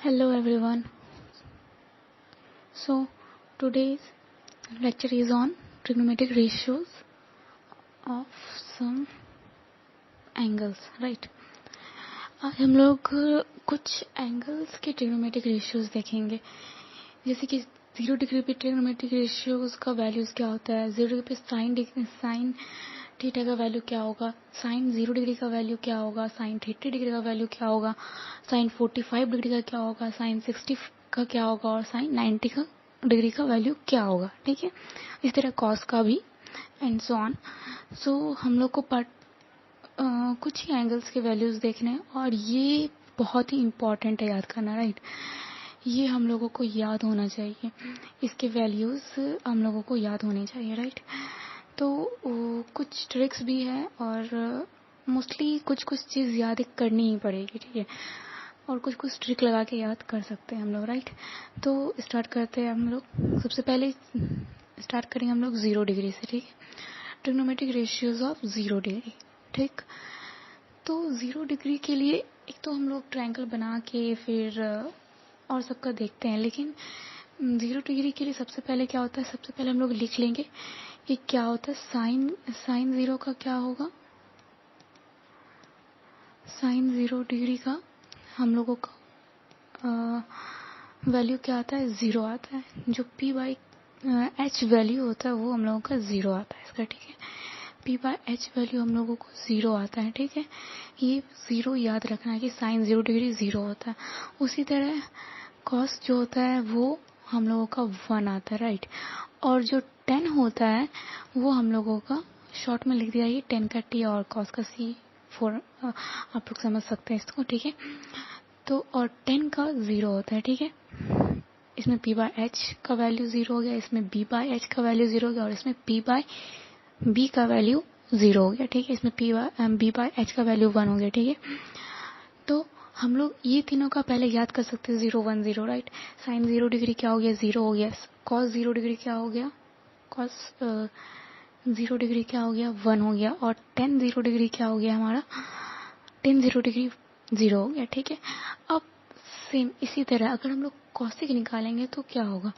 Hello everyone. So today's lecture is on trigonometric ratios of some angles, right? आज हम लोग कुछ angles के ट्रिग्नोमेट्रिक रेशियोज देखेंगे, जैसे कि 0 डिग्री पे ट्रिग्नोमेट्रिक रेशियोज का वैल्यूज क्या होता है, 0 डिग्री पे साइन थीटा का वैल्यू क्या होगा, साइन 0 डिग्री का वैल्यू क्या होगा, साइन 30 डिग्री का वैल्यू क्या होगा, साइन 45 डिग्री का क्या होगा, साइन 60 का क्या होगा और साइन 90 का डिग्री का वैल्यू क्या होगा. ठीक है, इस तरह कॉस का भी एंड सो ऑन. सो हम लोग को कुछ ही एंगल्स के वैल्यूज देखने हैं और ये बहुत ही इम्पोर्टेंट है याद करना, राइट. ये हम लोगों को याद होना चाहिए, इसके वैल्यूज हम लोगों को याद होने चाहिए, राइट. तो कुछ ट्रिक्स भी है और मोस्टली कुछ कुछ चीज़ याद करनी ही पड़ेगी, ठीक है, और कुछ कुछ ट्रिक लगा के याद कर सकते हैं हम लोग, राइट. तो स्टार्ट करते हैं हम लोग. सबसे पहले स्टार्ट करेंगे हम लोग 0 डिग्री से, ठीक है. ट्रिग्नोमेट्रिक रेशियोज ऑफ 0 डिग्री, ठीक. तो 0 डिग्री के लिए एक तो हम लोग ट्रायंगल बना के फिर और सबका देखते हैं, लेकिन 0 डिग्री के लिए सबसे पहले क्या होता है, सबसे पहले हम लोग लिख लेंगे कि क्या होता है. साइन 0 का क्या होगा, साइन 0 डिग्री का हम लोगों का वैल्यू क्या आता है, 0 आता है. जो पी बाई एच वैल्यू होता है वो हम लोगों का 0 आता है इसका, ठीक है. पी बाई एच वैल्यू हम लोगों को 0 आता है, ठीक है. ये 0 याद रखना है कि साइन 0 डिग्री 0 होता है. उसी तरह कॉस जो होता है वो हम लोगों का 1 आता है, राइट. और जो 10 होता है वो हम लोगों का शॉर्ट में लिख दिया, ये 10 का टी और कॉस का सी 4, आप लोग समझ सकते हैं इसको, ठीक है. तो और 10 का 0 होता है, ठीक है. इसमें पी बाई एच का वैल्यू 0 हो गया, इसमें बी बाई एच का वैल्यू 0 हो गया और इसमें पी बाई बी का वैल्यू 0 हो गया, ठीक है. इसमें बी बाई एच का वैल्यू 1 हो गया, ठीक है. तो हम लोग ये तीनों का पहले याद कर सकते हैं, 0 1 0, राइट. साइन 0 डिग्री क्या हो गया, 0 हो गया. कॉस 0 डिग्री क्या हो गया, कॉस 0 डिग्री क्या हो गया, 1 हो गया. और 10 0 डिग्री क्या हो गया हमारा, 10 0 डिग्री 0 हो गया, ठीक है. अब सेम इसी तरह अगर हम लोग कॉसिक निकालेंगे तो क्या होगा,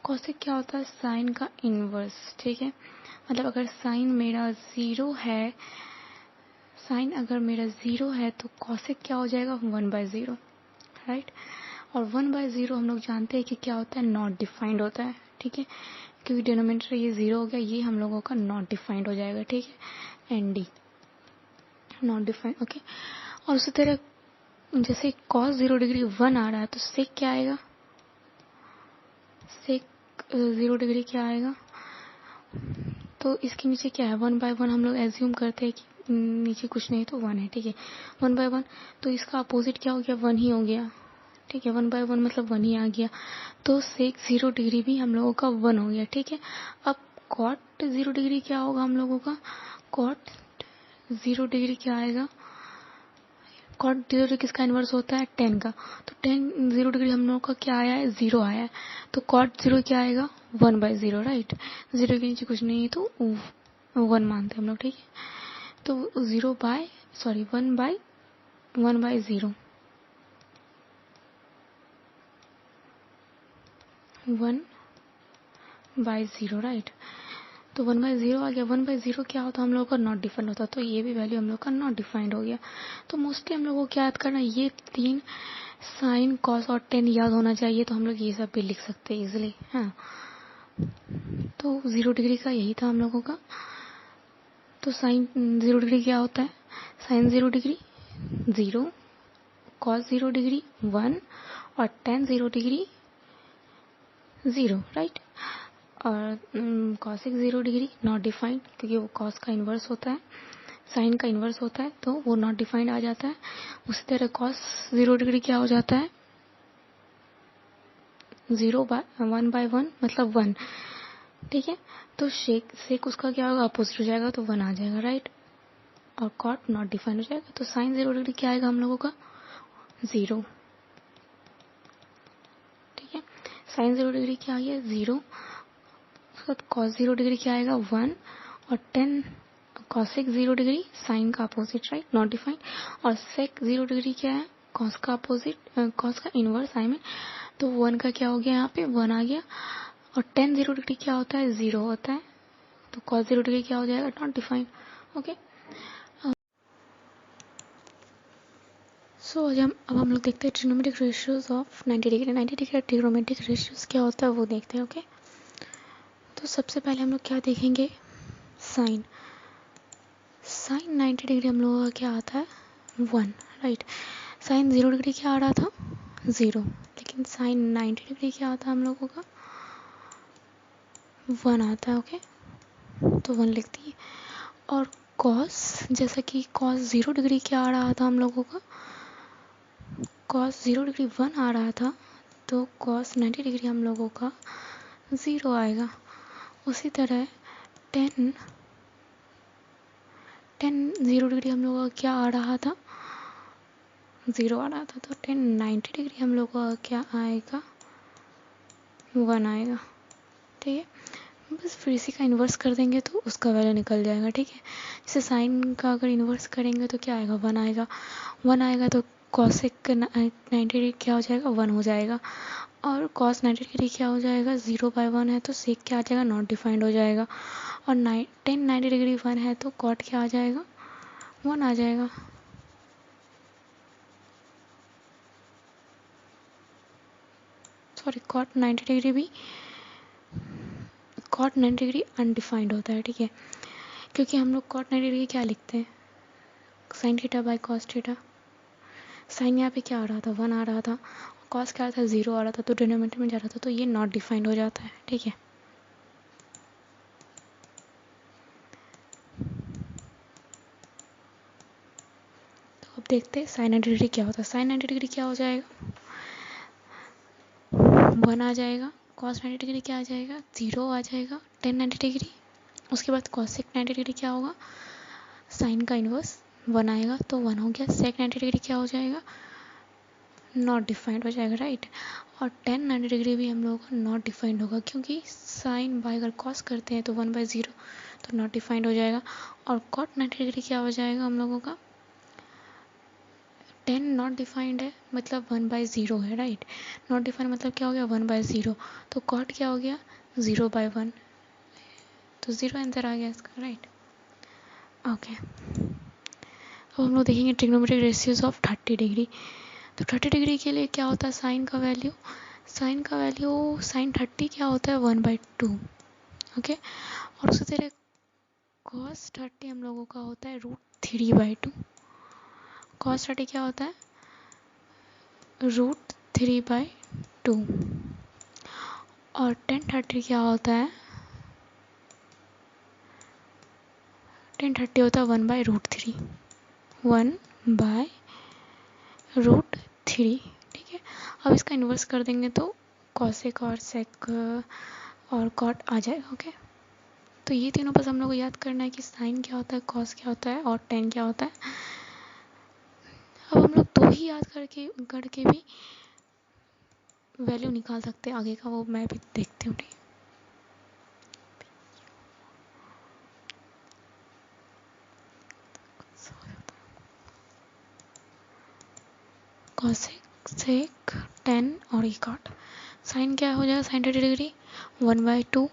कॉसिक क्या होता है, साइन का इनवर्स, ठीक है. मतलब अगर साइन मेरा 0 है, साइन अगर मेरा 0 है तो कॉसिक क्या हो जाएगा, 1/0, राइट. और 1/0 हम लोग जानते हैं कि क्या होता है, नॉट डिफाइंड होता है, ठीक है. क्योंकि डिनोमिनेटर ये 0 हो गया, ये हम लोगों का नॉट डिफाइंड हो जाएगा, ठीक है. N D not defined, okay. और उसी तरह जैसे कॉस 0 डिग्री 1 आ रहा है तो सेक क्या आएगा, सेक 0 डिग्री क्या आएगा. तो इसके नीचे क्या है, 1/1 हम लोग एज्यूम करते हैं कि नीचे कुछ नहीं तो 1 है, ठीक है. 1/1 तो इसका अपोजिट क्या हो गया, 1 ही हो गया, ठीक है. 1/1 मतलब 1 ही आ गया. तो सेक 0 डिग्री भी हम लोगों का 1 हो गया, ठीक है. अब कॉट 0 डिग्री क्या होगा हम लोगों का, कॉट 0 डिग्री क्या आएगा, कॉट 0 डिग्री किसका इनवर्स होता है, 10 का. तो 10 0 डिग्री हम लोगों का क्या आया है, 0 आया है. तो कॉट 0 क्या आएगा, 1/0, राइट. 0 के नीचे कुछ नहीं है तो 1 मानते हैं हम लोग, ठीक है. तो 1/0 1/0, राइट. तो 1/0 आ गया. 1/0 क्या होता है हम लोगों का, नॉट डिफाइंड होता, तो ये भी वैल्यू हम लोग का नॉट डिफाइंड हो गया. तो मोस्टली हम लोगों को क्या याद करना, ये 3 साइन कॉस और 10 याद होना चाहिए, तो हम लोग ये सब भी लिख सकते हैं इजिली, हाँ. तो 0 डिग्री का यही था हम लोगों का. तो साइन 0 डिग्री क्या होता है, साइन 0 डिग्री 0, कॉस 0 डिग्री 1 और 10 0 डिग्री 0, राइट. और कॉसिक 0 डिग्री नॉट डिफाइंड, क्योंकि वो कॉस का इन्वर्स होता है, साइन का इन्वर्स होता है, तो वो नॉट डिफाइंड आ जाता है. उसी तरह कॉस 0 डिग्री क्या हो जाता है, 1/1 मतलब 1, ठीक है. तो सेक उसका क्या होगा, अपोजिट हो जाएगा, तो 1 आ जाएगा, राइट. और कॉट नॉट डिफाइंड हो जाएगा. तो साइन 0 डिग्री क्या आएगा हम लोगों का, 0, ठीक है. साइन 0 डिग्री क्या आ गया, 0. कॉस 0 डिग्री क्या आएगा, 1. और 10 कॉसेक 0 डिग्री साइन का अपोजिट, राइट, नॉट डिफाइंड. और सेक 0 डिग्री क्या है, कॉस का अपोजिट, कॉस का इनवर्स आई मीन, तो 1 का क्या हो गया, यहाँ पे 1 आ गया। और tan 0 डिग्री क्या होता है, 0 होता है, तो cos 0 डिग्री क्या हो जाएगा, नॉट डिफाइंड। ओके, सो अब हम लोग देखते हैं trigonometric ratios of 90 degree. 90 degree का ट्रिग्नोमेट्रिक रेशियोज क्या होता है वो देखते हैं। ओके, तो सबसे पहले हम लोग क्या देखेंगे, साइन। साइन 90 डिग्री हम लोगों का क्या आता है, 1, राइट। साइन 0 डिग्री क्या आ रहा था, 0, लेकिन साइन 90 डिग्री क्या आता है हम लोगों का, 1 आता है। ओके, तो 1 लिख दिए। और कॉस, जैसा कि कॉस 0 डिग्री क्या आ रहा था हम लोगों का, कॉस 0 डिग्री 1 आ रहा था, तो कॉस 90 डिग्री हम लोगों का 0 आएगा। उसी तरह टेन 0 डिग्री हम लोगों का क्या आ रहा था, 0 आ रहा था, तो 90 डिग्री हम लोगों का क्या आएगा, 1 आएगा। ठीक है, बस फिर इसी का इन्वर्स कर देंगे तो उसका वैल्यू निकल जाएगा। ठीक है, जैसे साइन का अगर इन्वर्स करेंगे तो क्या आएगा, 1 आएगा। 1 आएगा तो कॉसेक 90 डिग्री क्या हो जाएगा, 1 हो जाएगा। और कॉस 90 डिग्री क्या हो जाएगा, 0/1 है तो सेक क्या आ जाएगा, नॉट डिफाइंड हो जाएगा। और 90 डिग्री 1 है तो कॉट क्या आ जाएगा, 1 आ जाएगा। सॉरी, कॉट 90 डिग्री भी, कॉट 90 डिग्री अनडिफाइंड होता है। ठीक है, क्योंकि हम लोग कॉट 90 डिग्री क्या लिखते हैं, sine theta by cos theta. Sine यहाँ पे क्या आ रहा था, 1 आ रहा था, कॉस क्या आ रहा था, 0 आ रहा था, तो डिनोमिनेटर में जा रहा था, तो ये नॉट डिफाइंड हो जाता है। ठीक है, तो अब देखते हैं साइन 90 डिग्री क्या होता है। साइन 90 डिग्री क्या हो जाएगा, 1 आ जाएगा। कॉस 90 डिग्री क्या आ जाएगा, 0 आ जाएगा। tan 90 डिग्री, उसके बाद कॉसेक 90 डिग्री क्या होगा, साइन का इन्वर्स 1 आएगा, तो 1 हो गया। सेक 90 डिग्री क्या हो जाएगा, नॉट डिफाइंड हो जाएगा, राइट। और tan 90 डिग्री भी हम लोगों का नॉट डिफाइंड होगा, क्योंकि साइन बाय अगर कॉस करते हैं तो 1/0, तो नॉट डिफाइंड हो जाएगा। और कॉट 90 डिग्री क्या हो जाएगा हम लोगों का, tan नॉट डिफाइंड है मतलब 1/0 है, राइट। नॉट डिफाइंड मतलब क्या हो गया, 1/0, तो कॉट क्या हो गया, 0/1, तो 0 आंसर आ गया इसका, राइट। ओके, अब हम लोग देखेंगे ट्रिग्नोमेट्रिक रेशियोज ऑफ 30 डिग्री। तो 30 डिग्री के लिए क्या होता है साइन का वैल्यू, साइन का वैल्यू साइन 30 क्या होता है, 1/2। ओके, और उसी तरह कॉस 30 हम लोगों का होता है √3/2। कॉस 30 क्या होता है, √3/2। और tan 30 क्या होता है, tan 30 होता है 1/√3, 1/√3। ठीक है, अब इसका इन्वर्स कर देंगे तो कॉसेक और सेक और कॉट आ जाएगा। ओके, तो ये तीनों बस हम लोग को याद करना है कि साइन क्या होता है, कॉस क्या होता है और tan क्या होता है। अब हम लोग दो ही याद करके भी वैल्यू निकाल सकते हैं, आगे का वो मैं भी देखती हूँ। कॉसेक, सेक, tan और ये कॉट। साइन क्या हो जाएगा, साइन 30 डिग्री 1/2।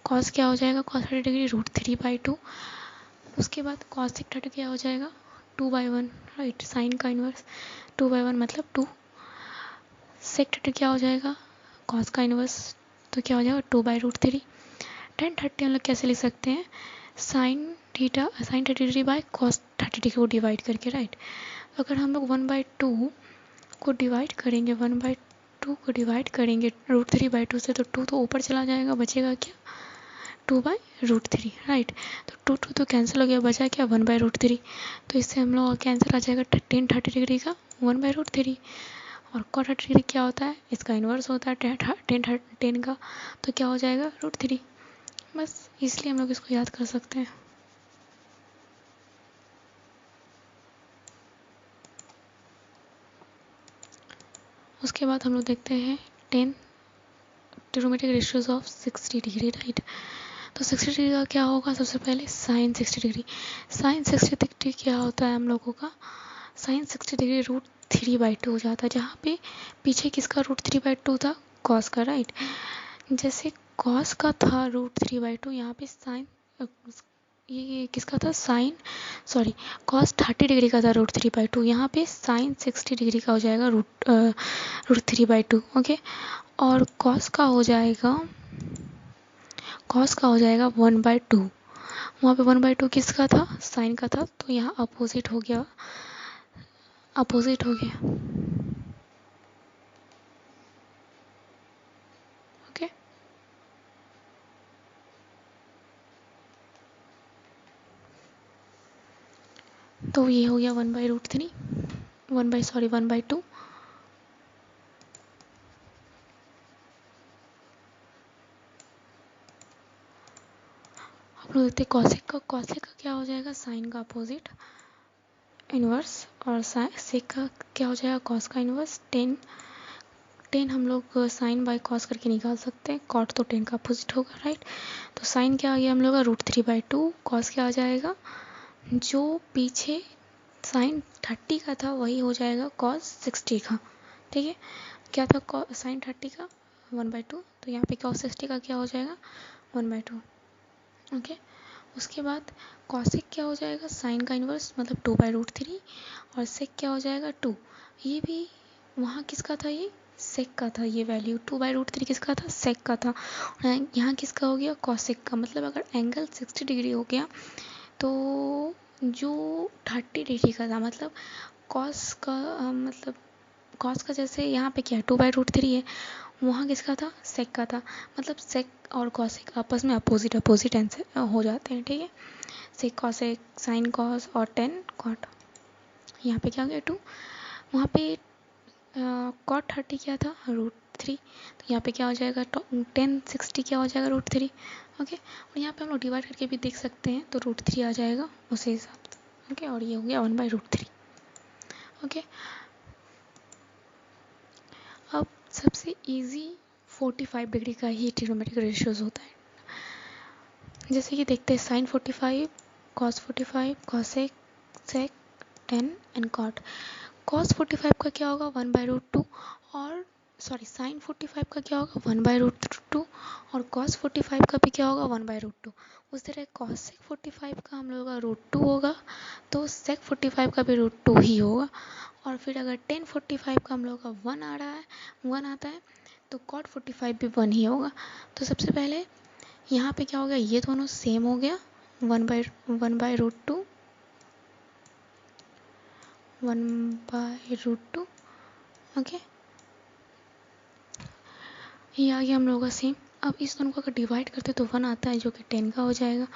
कॉस क्या हो जाएगा, कॉस 30 डिग्री √3/2। उसके बाद कॉसेक 30 क्या हो जाएगा, 2/1, राइट। साइन का इन्वर्स 2/1 मतलब 2। सेक 30 क्या हो जाएगा, कॉस का इन्वर्स, तो क्या हो जाएगा 2/√3। tan 30 हम लोग कैसे लिख सकते हैं, sine 30 degree by cos 30 degree को डिवाइड करके, राइट। अगर हम लोग 1/2 को डिवाइड करेंगे, 1/2 को डिवाइड करेंगे √3/2 से, तो 2 तो ऊपर चला जाएगा, बचेगा क्या, 2/√3, राइट। तो 2 तो कैंसिल हो गया, बचा क्या, 1/√3। तो इससे हम लोग कैंसिल आ जाएगा tan 30 डिग्री का 1/√3। और cot 30 डिग्री क्या होता है, इसका इन्वर्स होता है tan का, तो क्या हो जाएगा, √3। बस इसलिए हम लोग इसको याद कर सकते हैं। उसके बाद हम लोग देखते हैं trigonometric ratios of 60 degree, right. तो 60 डिग्री का क्या होगा, सबसे पहले साइन 60 डिग्री। साइन 60 डिग्री क्या होता है हम लोगों का, साइन 60 डिग्री √3/2 हो जाता है, जहाँ पे पीछे किसका √3/2 था, कॉस का, राइट। जैसे कॉस का था √3/2, यहाँ पे साइन ये किसका था, कॉस 30 डिग्री का था √3/2, यहाँ पे साइन 60 डिग्री का हो जाएगा √3/2, ओके। और कॉस का हो जाएगा 1/2, वहाँ पे 1/2 किसका था, साइन का था, तो यहाँ अपोजिट हो गया। ओके, तो ये हो गया 1/√3 1/2। आप लोग देखते हैं कॉसेक का क्या हो जाएगा, साइन का अपोजिट इनवर्स, और सेक का क्या हो जाएगा, कॉस का इनवर्स। टेन हम लोग साइन बाय कॉस करके निकाल सकते हैं, कॉट तो टेन का अपोजिट होगा, राइट। तो साइन क्या आ गया हम लोग का √3/2, कॉस क्या आ जाएगा, जो पीछे साइन 30 का था वही हो जाएगा कॉस 60 का, ठीक है। क्या था साइन 30 का 1/2, तो यहाँ पे कॉस 60 का क्या हो जाएगा 1/2, ओके। उसके बाद कॉसेक क्या हो जाएगा, साइन का इन्वर्स मतलब 2/√3, और सेक क्या हो जाएगा 2। ये भी वहाँ किसका था, ये सेक का था, ये वैल्यू 2/√3 किसका था, सेक का था। यहाँ किसका हो गया, कॉसेक का। मतलब अगर एंगल 60 डिग्री हो गया तो जो 30 डिग्री का था, मतलब कॉस का जैसे यहाँ पे क्या 2/√3 है, वहाँ किसका था, सेक का था। मतलब सेक और कॉसेक आपस में अपोजिट आंसर हो जाते हैं, ठीक है। सेक कॉसेक, साइन कॉस और टेन कॉट। यहाँ पे क्या हो गया 2, वहाँ पे कॉट 30 क्या था √3, तो यहाँ पे क्या हो जाएगा 10/60 क्या हो जाएगा √3, ओके। और यहाँ पे हम लोग डिवाइड करके भी देख सकते हैं, तो √3 आ जाएगा उसी हिसाब से, ओके। और ये हो गया 1/√3, ओके। अब सबसे इजी 45 डिग्री का ही ट्रिग्नोमेट्रिक रेशियोज होता है। जैसे कि देखते हैं sine 45, cos 45, cosec, sec, tan and cot. Cos 45 का क्या होगा 1/√2, और साइन 45 का क्या होगा 1/√2, और कॉस 45 का भी क्या होगा 1/√2। उस तरह कॉसेक 45 का हम लोगों का √2 होगा, तो सेक 45 का भी √2 ही होगा। और फिर अगर टेन 45 का हम लोगों का 1 आता है, तो कॉट 45 भी 1 ही होगा। तो सबसे पहले यहाँ पे क्या हो गया, ये दोनों सेम हो गया, 1/√2 ओके। ये आ गया हम लोगों का सेम। अब इस दोनों को अगर डिवाइड करते तो 1 आता है, जो कि 10 का हो जाएगा।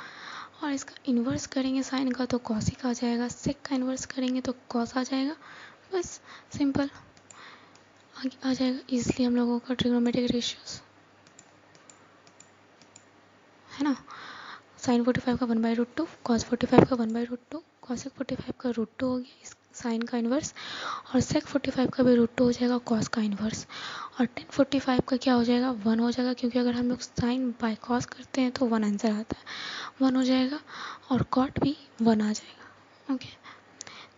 और इसका इन्वर्स करेंगे साइन का, तो कॉसिक आ जाएगा। सेक का इन्वर्स करेंगे तो कॉस आ जाएगा। बस सिंपल आ जाएगा इजीली हम लोगों का ट्रिग्नोमेट्रिक रेशियोज, है ना। साइन 45 का 1/√2, कॉस 45 का 1/√2, कॉसेक 45 का √2 हो गया इस साइन का इन्वर्स, और सेक 45 का भी √2 हो जाएगा कॉस का इन्वर्स। और टेन 45 का क्या हो जाएगा 1 हो जाएगा, क्योंकि अगर हम लोग साइन बाय कॉस करते हैं तो 1 आंसर आता है, 1 हो जाएगा। और कॉट भी 1 आ जाएगा, ओके।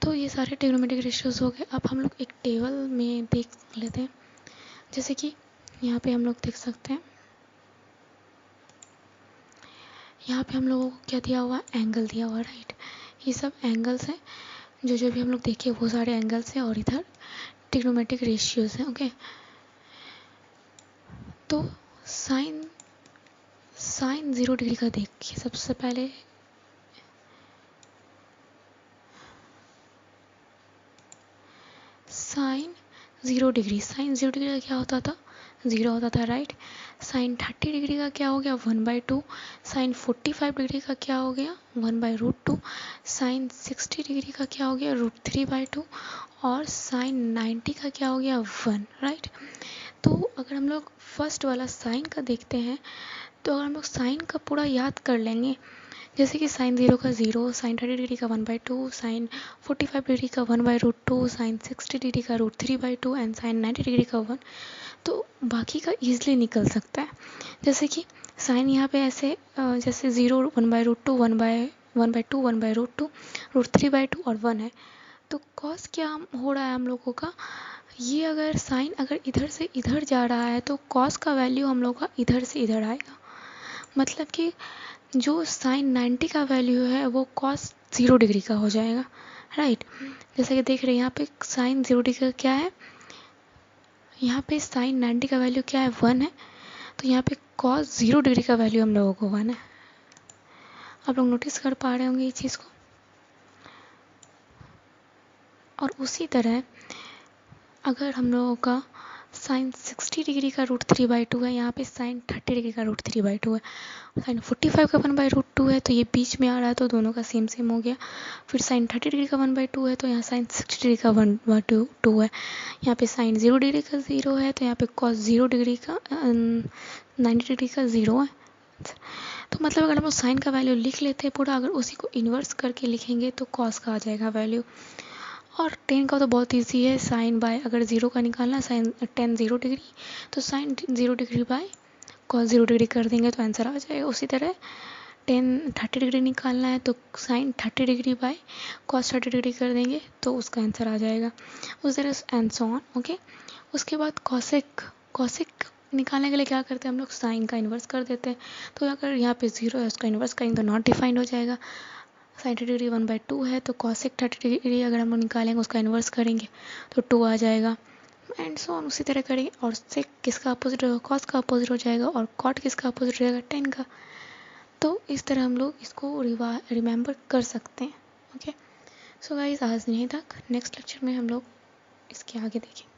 तो ये सारे ट्रिग्नोमेट्रिक रेशियोज हो गए। अब हम लोग एक टेबल में देख लेते हैं, जैसे कि यहाँ पे हम लोग देख सकते हैं, यहाँ पे हम लोगों को क्या दिया हुआ, एंगल दिया हुआ, राइट। ये सब एंगल्स हैं, जो भी हम लोग देखे वो सारे एंगल्स हैं, और इधर ट्रिग्नोमेट्रिक रेशियोज हैं, ओके। तो साइन 0 डिग्री का देखिए सबसे पहले। साइन 0 डिग्री का क्या होता था, 0 होता था, राइट। साइन 30 डिग्री का क्या हो गया 1/2। साइन 45 डिग्री का क्या हो गया 1/√2। साइन 60 डिग्री का क्या हो गया √3/2। और साइन 90 का क्या हो गया 1, राइट। तो अगर हम लोग फर्स्ट वाला साइन का देखते हैं, तो अगर हम लोग साइन का पूरा याद कर लेंगे, जैसे कि साइन 0 का 0, साइन 30 डिग्री का 1/2, साइन 45 डिग्री का 1/√2, साइन 60 डिग्री का √3/2 एंड साइन 90 डिग्री का 1, तो बाकी का ईजिली निकल सकता है। जैसे कि साइन यहाँ पे ऐसे जैसे 0 1/√2 1/2 1/√2 √3/2 और 1 है, तो कॉस क्या हो रहा है हम लोगों का, ये अगर साइन अगर इधर से इधर जा रहा है तो कॉस का वैल्यू हम लोग का इधर से इधर आएगा। मतलब कि जो साइन 90 का वैल्यू है वो कॉस 0 डिग्री का हो जाएगा, राइट। जैसे कि देख रहे हैं यहाँ पे साइन 0 डिग्री का क्या है, यहाँ पे साइन 90 का वैल्यू क्या है 1 है, तो यहाँ पे कॉस 0 डिग्री का वैल्यू हम लोगों को 1 है। आप लोग नोटिस कर पा रहे होंगे ये चीज़ को। और उसी तरह अगर हम लोगों का साइन 60 डिग्री का √3/2 है, यहाँ पे साइन 30 डिग्री का √3/2 है, साइन 45 का 1/√2 है, तो ये बीच में आ रहा है तो दोनों का सेम सेम हो गया। फिर साइन 30 डिग्री का 1/2 है तो यहाँ साइन 60 डिग्री का 1/2 है। यहाँ पे साइन 0 डिग्री का 0 है तो यहाँ पे कॉस 0 डिग्री का 90 डिग्री का 0 है। तो मतलब अगर हम लोग साइन का वैल्यू लिख लेते हैं पूरा, अगर उसी को इन्वर्स करके लिखेंगे तो कॉस का आ जाएगा वैल्यू। और टेन का तो बहुत इजी है, साइन बाय अगर 0 का निकालना, साइन 10 0 डिग्री तो sine 0 degree by cos 0 degree कर देंगे तो आंसर आ जाएगा। उसी तरह 30 डिग्री निकालना है तो sine 30 degree by cos 30 degree कर देंगे तो उसका आंसर आ जाएगा। उस तरह एंड सो ऑन, ओके। उसके बाद कॉसेक निकालने के लिए क्या करते हैं हम लोग, साइन का इन्वर्स कर देते हैं। तो अगर यहाँ पे 0 है उसका इन्वर्स करेंगे तो नॉट डिफाइंड हो जाएगा। साइन 30 डिग्री 1/2 है तो कॉसेक 30 डिग्री अगर हम लोग निकालेंगे उसका इन्वर्स करेंगे तो 2 आ जाएगा। एंड सो ऑन उसी तरह करेंगे। और सेक किसका अपोजिट होगा, कॉस का अपोजिट हो जाएगा। और कॉट किसका अपोजिट रहेगा, 10 का। तो इस तरह हम लोग इसको रिमेंबर कर सकते हैं, ओके। सो गाइस आज नहीं तक, नेक्स्ट लेक्चर में हम लोग इसके आगे देखेंगे।